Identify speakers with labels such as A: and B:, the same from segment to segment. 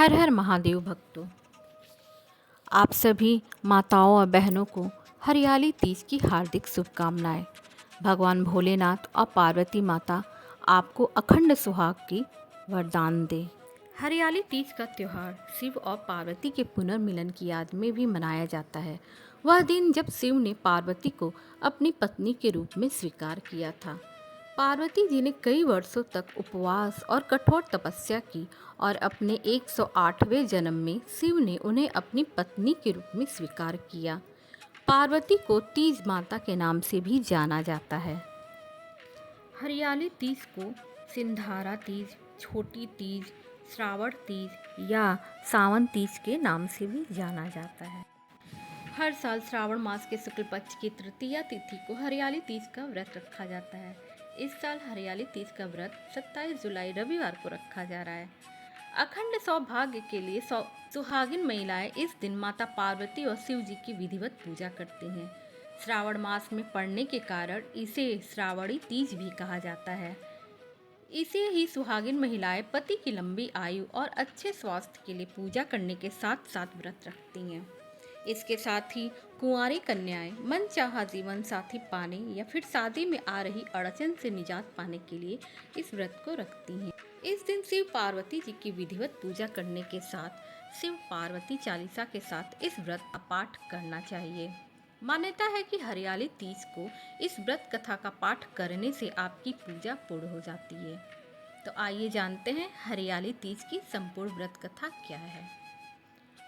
A: हर हर महादेव भक्तों, आप सभी माताओं और बहनों को हरियाली तीज की हार्दिक शुभकामनाएं। भगवान भोलेनाथ और पार्वती माता आपको अखंड सुहाग की वरदान दे। हरियाली तीज का त्यौहार शिव और पार्वती के पुनर्मिलन की याद में भी मनाया जाता है। वह दिन जब शिव ने पार्वती को अपनी पत्नी के रूप में स्वीकार किया था। पार्वती जी ने कई वर्षों तक उपवास और कठोर तपस्या की और अपने 108वें जन्म में शिव ने उन्हें अपनी पत्नी के रूप में स्वीकार किया। पार्वती को तीज माता के नाम से भी जाना जाता है। हरियाली तीज को सिंधारा तीज, छोटी तीज, श्रावण तीज या सावन तीज के नाम से भी जाना जाता है। हर साल श्रावण मास के शुक्ल पक्ष की तृतीया तिथि को हरियाली तीज का व्रत रखा जाता है। इस साल हरियाली तीज का व्रत 27 जुलाई रविवार को रखा जा रहा है। अखंड सौभाग्य के लिए सुहागिन महिलाएं इस दिन माता पार्वती और शिव जी की विधिवत पूजा करती हैं। श्रावण मास में पड़ने के कारण इसे श्रावणी तीज भी कहा जाता है। इसे ही सुहागिन महिलाएं पति की लंबी आयु और अच्छे स्वास्थ्य के लिए पूजा करने के साथ साथ व्रत रखती हैं। इसके साथ ही कुंवारी कन्याएं मनचाहा जीवन साथी पाने या फिर शादी में आ रही अड़चन से निजात पाने के लिए इस व्रत को रखती हैं। इस दिन शिव पार्वती जी की विधिवत पूजा करने के साथ शिव पार्वती चालीसा के साथ इस व्रत का पाठ करना चाहिए। मान्यता है कि हरियाली तीज को इस व्रत कथा का पाठ करने से आपकी पूजा पूर्ण हो जाती है। तो आइए जानते हैं हरियाली तीज की संपूर्ण व्रत कथा क्या है।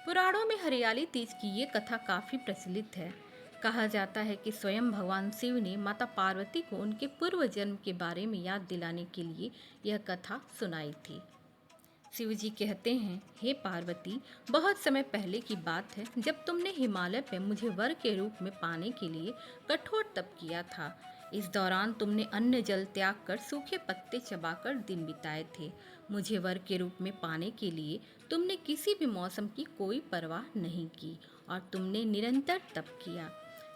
A: पुराणों में हरियाली तीज की ये कथा काफ़ी प्रचलित है। कहा जाता है कि स्वयं भगवान शिव ने माता पार्वती को उनके पूर्व जन्म के बारे में याद दिलाने के लिए यह कथा सुनाई थी। शिव जी कहते हैं, हे पार्वती, बहुत समय पहले की बात है जब तुमने हिमालय पर मुझे वर के रूप में पाने के लिए कठोर तप किया था। इस दौरान तुमने अन्न जल त्याग कर सूखे पत्ते चबाकर दिन बिताए थे। मुझे वर के रूप में पाने के लिए तुमने किसी भी मौसम की कोई परवाह नहीं की और तुमने निरंतर तप किया।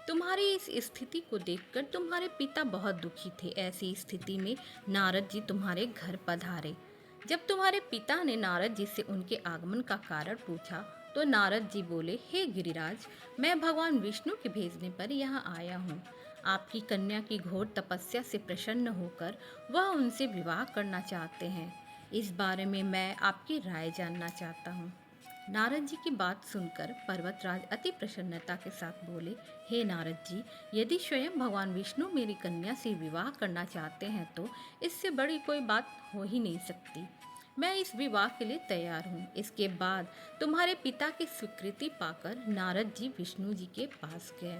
A: तुम्हारी इस स्थिति को देखकर तुम्हारे पिता बहुत दुखी थे। ऐसी स्थिति में नारद जी तुम्हारे घर पधारे। जब तुम्हारे पिता ने नारद जी से उनके आगमन का कारण पूछा तो नारद जी बोले, हे गिरिराज, मैं भगवान विष्णु के भेजने पर यहाँ आया हूँ। आपकी कन्या की घोर तपस्या से प्रसन्न होकर वह उनसे विवाह करना चाहते हैं। इस बारे में मैं आपकी राय जानना चाहता हूँ। नारद जी की बात सुनकर पर्वतराज अति प्रसन्नता के साथ बोले, हे नारद जी, यदि स्वयं भगवान विष्णु मेरी कन्या से विवाह करना चाहते हैं तो इससे बड़ी कोई बात हो ही नहीं सकती। मैं इस विवाह के लिए तैयार हूँ। इसके बाद तुम्हारे पिता की स्वीकृति पाकर नारद जी विष्णु जी के पास गए।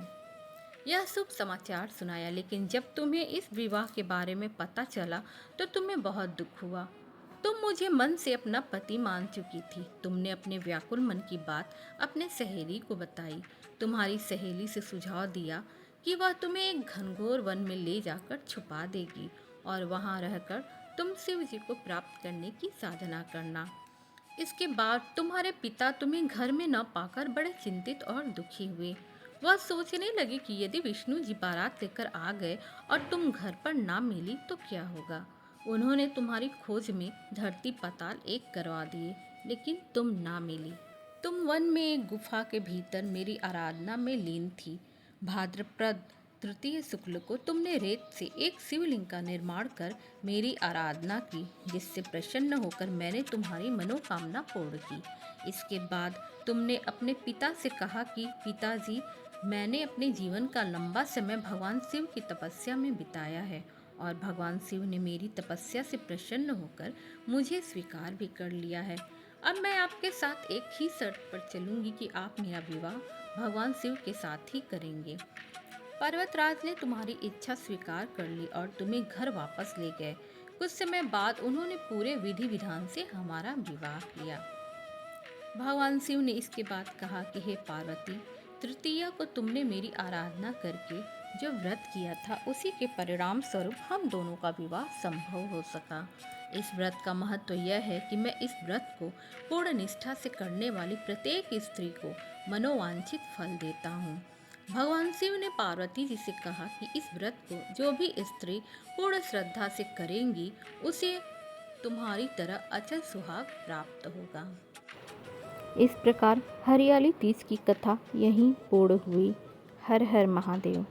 A: यह शुभ समाचार सुनाया, लेकिन जब तुम्हें इस विवाह के बारे में पता चला तो तुम्हें बहुत दुख हुआ। तुम मुझे मन से अपना पति मान चुकी थी। तुमने अपने व्याकुल मन की बात अपने सहेली को बताई। तुम्हारी सहेली से सुझाव दिया कि वह तुम्हें एक घनघोर वन में ले जाकर छुपा देगी और वहां रहकर तुम शिव जी को प्राप्त करने की साधना करना। इसके बाद तुम्हारे पिता तुम्हें घर में न पाकर बड़े चिंतित और दुखी हुए। वह सोचने लगे कि यदि विष्णु जी बारात लेकर आ गए और तुम घर पर ना मिली तो क्या होगा। उन्होंने तुम्हारी खोज में धरती पाताल एक करवा दिए, लेकिन तुम ना मिली। तुम वन में एक गुफा के भीतर मेरी आराधना में लीन थी। भाद्रपद तृतीय शुक्ल को तुमने रेत से एक शिवलिंग का निर्माण कर मेरी आराधना की, जिससे प्रसन्न होकर मैंने तुम्हारी मनोकामना पूर्ण की। इसके बाद तुमने अपने पिता से कहा कि पिताजी, मैंने अपने जीवन का लंबा समय भगवान शिव की तपस्या में बिताया है और भगवान शिव ने मेरी तपस्या से प्रसन्न होकर मुझे स्वीकार भी कर लिया है। अब मैं आपके साथ एक ही शर्त पर चलूंगी कि आप मेरा विवाह भगवान शिव के साथ ही करेंगे। पर्वतराज ने तुम्हारी इच्छा स्वीकार कर ली और तुम्हें घर वापस ले गए। कुछ समय बाद उन्होंने पूरे विधि विधान से हमारा विवाह किया। भगवान शिव ने इसके बाद कहा कि हे पार्वती, तृतीया को तुमने मेरी आराधना करके जो व्रत किया था उसी के परिणाम स्वरूप हम दोनों का विवाह संभव हो सका। इस व्रत का महत्व यह है कि मैं इस व्रत को पूर्ण निष्ठा से करने वाली प्रत्येक स्त्री को मनोवांछित फल देता हूँ। भगवान शिव ने पार्वती जी से कहा कि इस व्रत को जो भी स्त्री पूर्ण श्रद्धा से करेंगी उसे तुम्हारी तरह अचल सुहाग प्राप्त होगा। इस प्रकार हरियाली तीज की कथा यहीं पूर्ण हुई। हर हर महादेव।